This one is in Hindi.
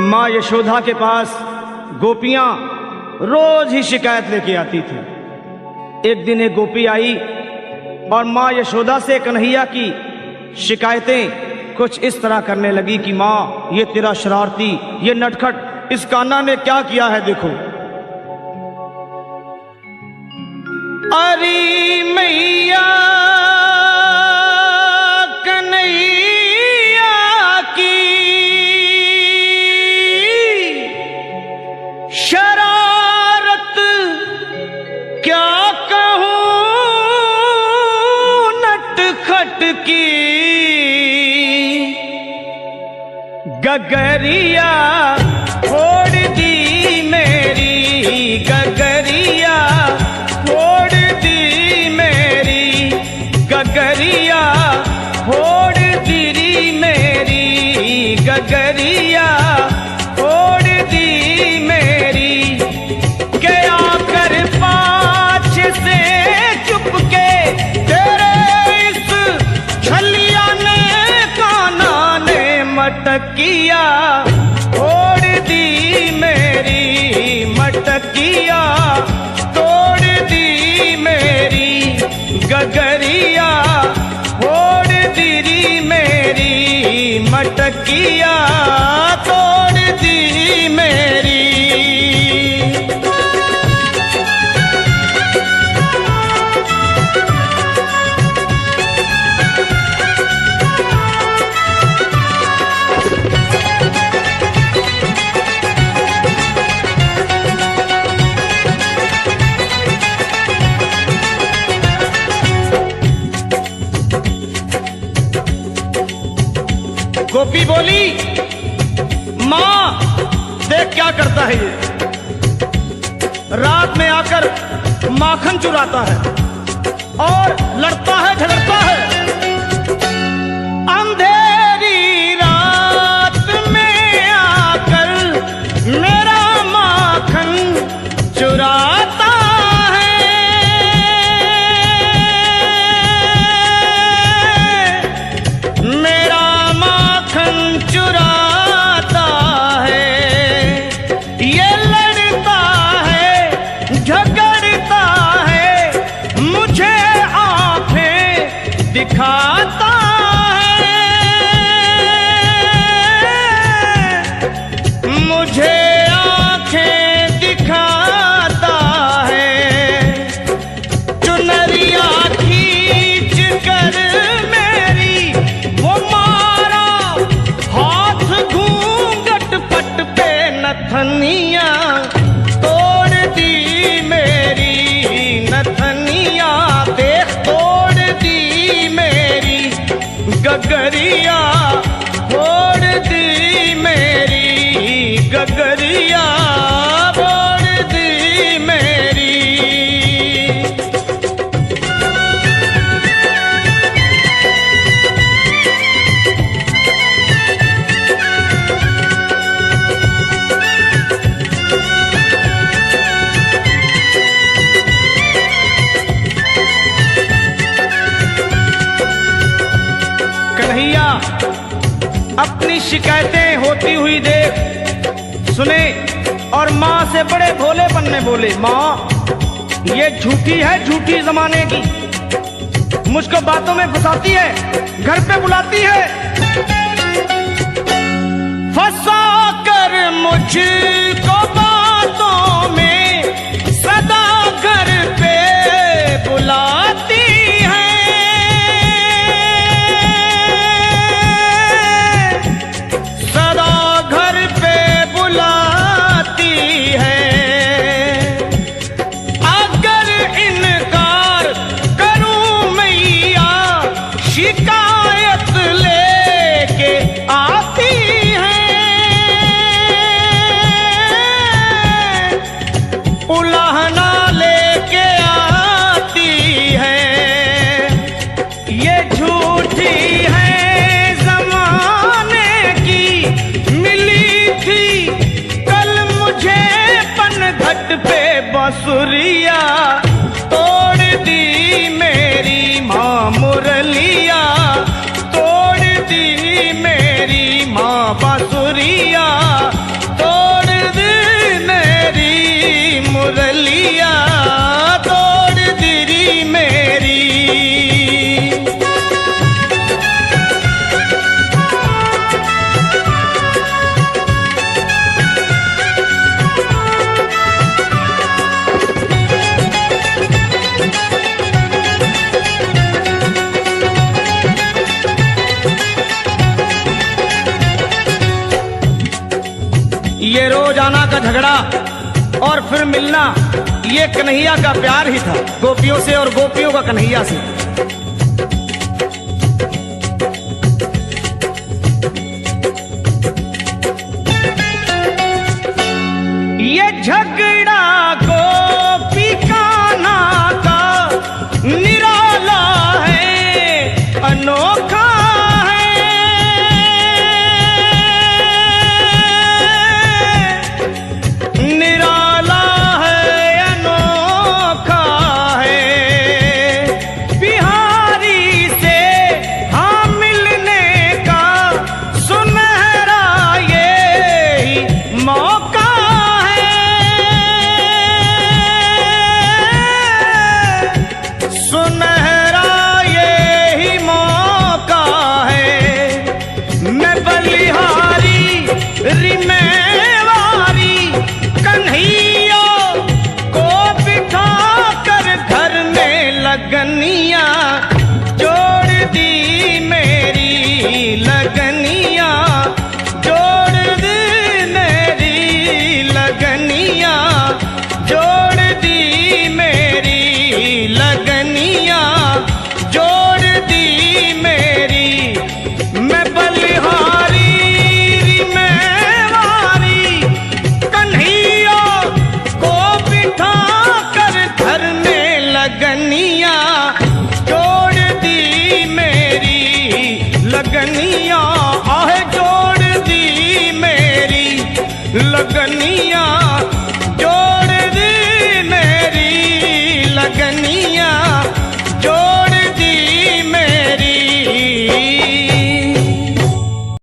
माँ यशोदा के पास गोपियां रोज ही शिकायत लेके आती थी। एक दिन एक गोपी आई और माँ यशोदा से कन्हैया की शिकायतें कुछ इस तरह करने लगी कि माँ, ये तेरा शरारती, ये नटखट इस कान्हा ने क्या किया है, देखो। अरे मैया कन्हैया की शरारत क्या कहूं नटखट की, गगरिया फोड़ दी मेरी, गगरिया फोड़ दी मेरी, गगरिया फोड़ दी मेरी, गगरिया फोड़ दी मेरी। गया कर पाछ से चुपके तेरे इस छलिया ने कान्हा ने मटकिया फोड़ दी मेरी, मटकिया तोड़ दी मेरी, गगरिया फोड़ दी मेरी, मटकिया तोड़ दी मेरी। गोपी बोली, माँ देख क्या करता है ये, रात में आकर माखन चुराता है और लड़ता है, झगड़ता है। अंधेरी रात में आकर मेरा माखन चुराता है, मेरा चुराता है, ये लड़ता है, झगड़ता है, मुझे आंखें दिखाता है, मुझे आंखें दिखाता है। चुनरिया खींच कर मेरी वो नथनिया तोड़ दी मेरी, नथनिया देख तोड़ दी मेरी, गगरिया फोड़ दी मेरी, गगरिया फोड़ दी मेरी। कन्हैया अपनी शिकायतें होती हुई देख सुने और माँ से बड़े भोलेपन में बोले, माँ ये झूठी है, झूठी जमाने की, मुझको बातों में फंसाती है, घर पे बुलाती है, फंसा कर मुझको बातों में सदा घर पे बुलाती है, शिकायत लेके आती है, उलाहना लेके आती है। ये झूठी है जमाने की, मिली थी कल मुझे पनघट पे बांसुरिया, तोड़ दी मेरी माँ मुरलिया, तोड़ दी मेरी माँ बांसुरिया, ये रोजाना का झगड़ा और फिर मिलना, ये कन्हैया का प्यार ही था गोपियों से और गोपियों का कन्हैया से। ये झगड़ा गोपी कान्हा का निराला है, अनोखा लगनिया जोड़ दी मेरी, लगनिया जोड़ दी मेरी, लगनिया जोड़ दी मेरी, लगनिया जोड़ दी मेरी। मैं बलिहारी मैं वारी कन्हैया को बिठा कर घर में लगनिया जोड़ दी मेरी, लगनिया आहे जोड़ दी मेरी, लगनिया